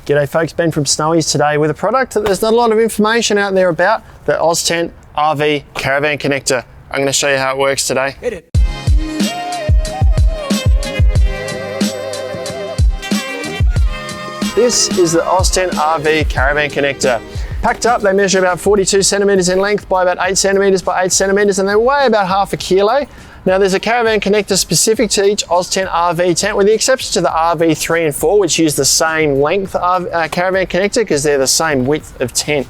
G'day folks, Ben from Snowy's today with a product that there's not a lot of information out there about, the Oztent RV Caravan Connector. I'm going to show you how it works today. Hit it. This is the Oztent RV Caravan Connector. Packed up, they measure about 42 centimeters in length by about 8 centimeters by 8 centimeters, and they weigh about half a kilo. Now there's a caravan connector specific to each Oztent RV tent, with the exception to the RV 3 and 4, which use the same length of caravan connector because they're the same width of tent.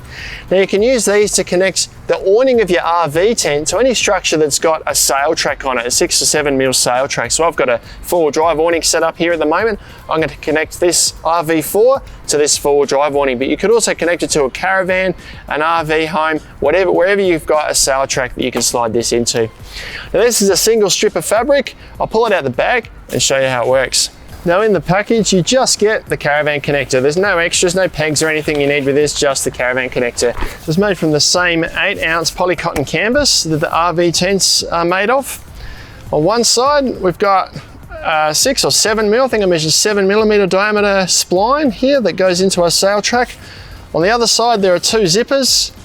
Now you can use these to connect the awning of your RV tent to any structure that's got a sail track on it, a 6 to 7 mil sail track. So I've got a 4-wheel drive awning set up here at the moment. I'm going to connect this RV4 to this 4-wheel drive awning, but you could also connect it to a caravan, an RV home, wherever you've got a sail track that you can slide this into. Now this is a single strip of fabric. I'll pull it out the bag and show you how it works. Now in the package, you just get the caravan connector. There's no extras, no pegs or anything you need with this, just the caravan connector. It's made from the same 8-ounce polycotton canvas that the RV tents are made of. On one side, we've got 6 or 7 mil, I think I measured 7 millimeter diameter spline here that goes into our sail track. On the other side, there are 2 zippers.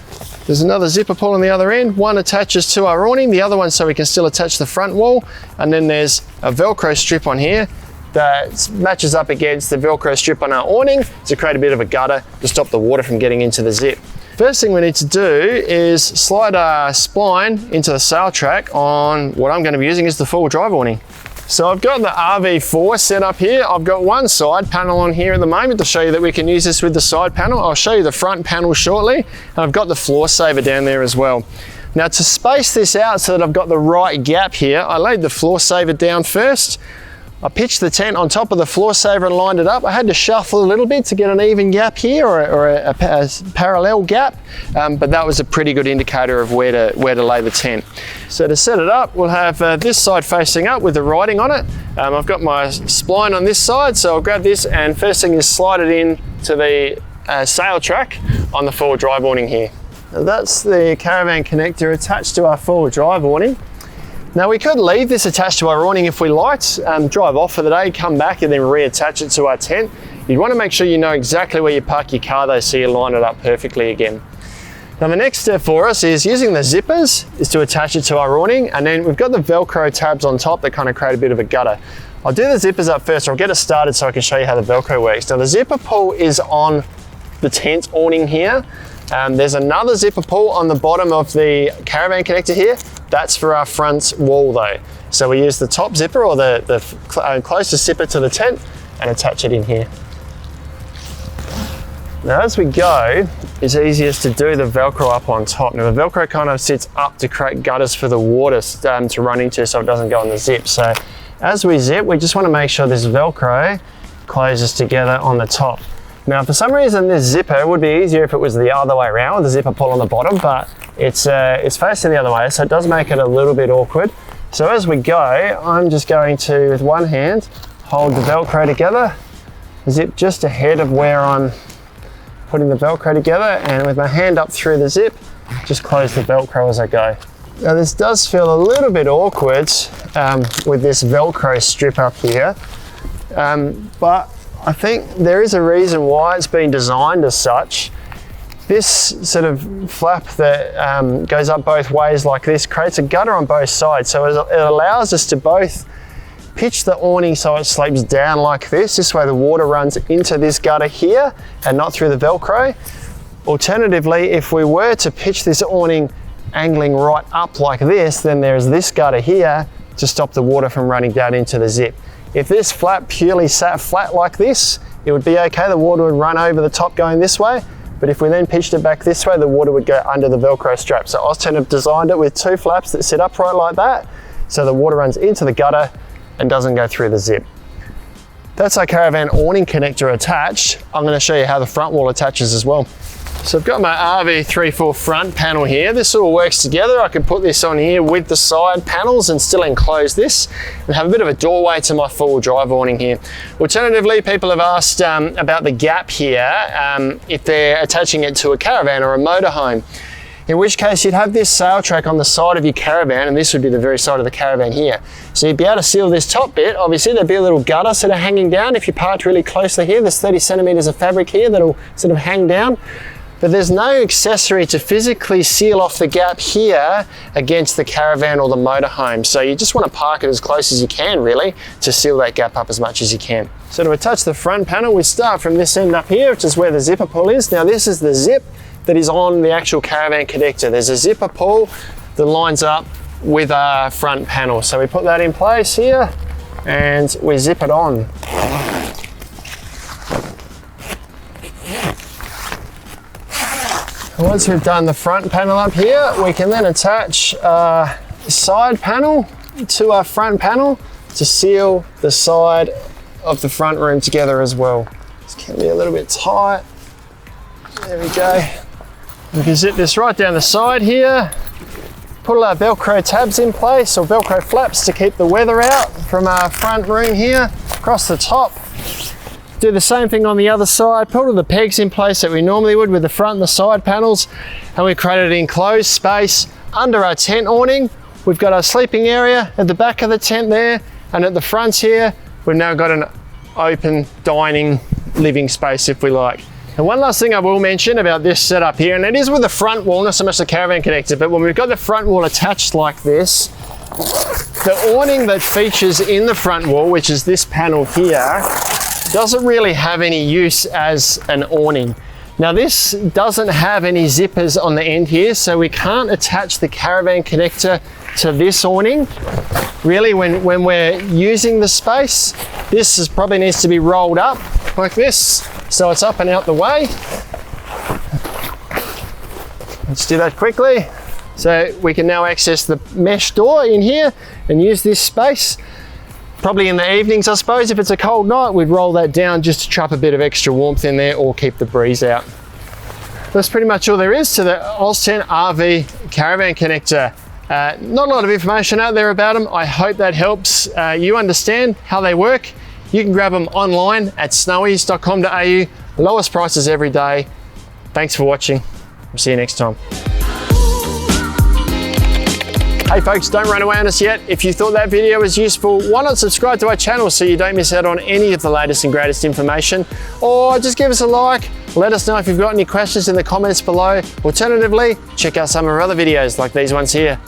There's another zipper pull on the other end. One attaches to our awning, the other one so we can still attach the front wall. And then there's a Velcro strip on here that matches up against the Velcro strip on our awning to create a bit of a gutter to stop the water from getting into the zip. First thing we need to do is slide our spline into the sail track on what I'm going to be using is the 4-wheel drive awning. So I've got the RV4 set up here. I've got one side panel on here at the moment to show you that we can use this with the side panel. I'll show you the front panel shortly. And I've got the floor saver down there as well. Now to space this out so that I've got the right gap here, I laid the floor saver down first. I pitched the tent on top of the floor saver and lined it up. I had to shuffle a little bit to get an even gap here or a parallel gap, but that was a pretty good indicator of where to lay the tent. So to set it up, we'll have this side facing up with the writing on it. I've got my spline on this side, so I'll grab this and first thing is slide it in to the sail track on the 4-wheel drive awning here. Now that's the caravan connector attached to our 4-wheel drive awning. Now we could leave this attached to our awning if we liked, drive off for the day, come back and then reattach it to our tent. You'd want to make sure you know exactly where you park your car though, so you line it up perfectly again. Now the next step for us is using the zippers is to attach it to our awning, and then we've got the Velcro tabs on top that kind of create a bit of a gutter. I'll do the zippers up first, or I'll get it started so I can show you how the Velcro works. Now the zipper pull is on the tent awning here. There's another zipper pull on the bottom of the caravan connector here. That's for our front wall though. So we use the top zipper or the closest zipper to the tent and attach it in here. Now as we go, it's easiest to do the Velcro up on top. Now the Velcro kind of sits up to create gutters for the water to run into so it doesn't go in the zip. So as we zip, we just want to make sure this Velcro closes together on the top. Now for some reason this zipper, it would be easier if it was the other way around with the zipper pull on the bottom, but it's facing the other way, so it does make it a little bit awkward. So as we go, I'm just going to, with one hand, hold the Velcro together, zip just ahead of where I'm putting the Velcro together, and with my hand up through the zip, just close the Velcro as I go. Now this does feel a little bit awkward with this Velcro strip up here, but I think there is a reason why it's been designed as such. This sort of flap that goes up both ways like this creates a gutter on both sides. So it allows us to both pitch the awning so it slopes down like this. This way the water runs into this gutter here and not through the Velcro. Alternatively, if we were to pitch this awning angling right up like this, then there's this gutter here to stop the water from running down into the zip. If this flap purely sat flat like this, it would be okay. The water would run over the top going this way. But if we then pitched it back this way, the water would go under the Velcro strap. So Oztent have designed it with 2 flaps that sit upright like that, so the water runs into the gutter and doesn't go through the zip. That's our caravan awning connector attached. I'm going to show you how the front wall attaches as well. So I've got my RV34 front panel here. This all works together. I can put this on here with the side panels and still enclose this and have a bit of a doorway to my 4-wheel drive awning here. Alternatively, people have asked about the gap here if they're attaching it to a caravan or a motorhome. in which case you'd have this sail track on the side of your caravan, and this would be the very side of the caravan here. So you'd be able to seal this top bit. Obviously there'd be a little gutter sort of hanging down. If you parked really closely here, there's 30 centimeters of fabric here that'll sort of hang down. But there's no accessory to physically seal off the gap here against the caravan or the motorhome. So you just want to park it as close as you can, really, to seal that gap up as much as you can. So to attach the front panel, we start from this end up here, which is where the zipper pull is. Now this is the zip that is on the actual caravan connector. There's a zipper pull that lines up with our front panel. So we put that in place here and we zip it on. Once we've done the front panel up here, we can then attach a side panel to our front panel to seal the side of the front room together as well. This can be a little bit tight. There we go. We can zip this right down the side here. Put all our Velcro tabs in place, or Velcro flaps, to keep the weather out from our front room here. Across the top. Do the same thing on the other side. Put all the pegs in place that we normally would with the front and the side panels, and we created an enclosed space under our tent awning. We've got our sleeping area at the back of the tent there, and at the front here we've now got an open dining living space, if we like. And one last thing I will mention about this setup here, and it is with the front wall, not so much the caravan connector, but when we've got the front wall attached like this, the awning that features in the front wall, which is this panel here, doesn't really have any use as an awning. Now this doesn't have any zippers on the end here, so we can't attach the caravan connector to this awning. Really, when we're using the space, this probably needs to be rolled up like this, so it's up and out the way. Let's do that quickly. So we can now access the mesh door in here and use this space. Probably in the evenings, I suppose, if it's a cold night, we'd roll that down just to trap a bit of extra warmth in there or keep the breeze out. That's pretty much all there is to the Oztent RV Caravan Connector. Not a lot of information out there about them. I hope that helps you understand how they work. You can grab them online at snowies.com.au. Lowest prices every day. Thanks for watching. We'll see you next time. Hey folks, don't run away on us yet. If you thought that video was useful, why not subscribe to our channel so you don't miss out on any of the latest and greatest information, or just give us a like. Let us know if you've got any questions in the comments below. Alternatively, check out some of our other videos like these ones here.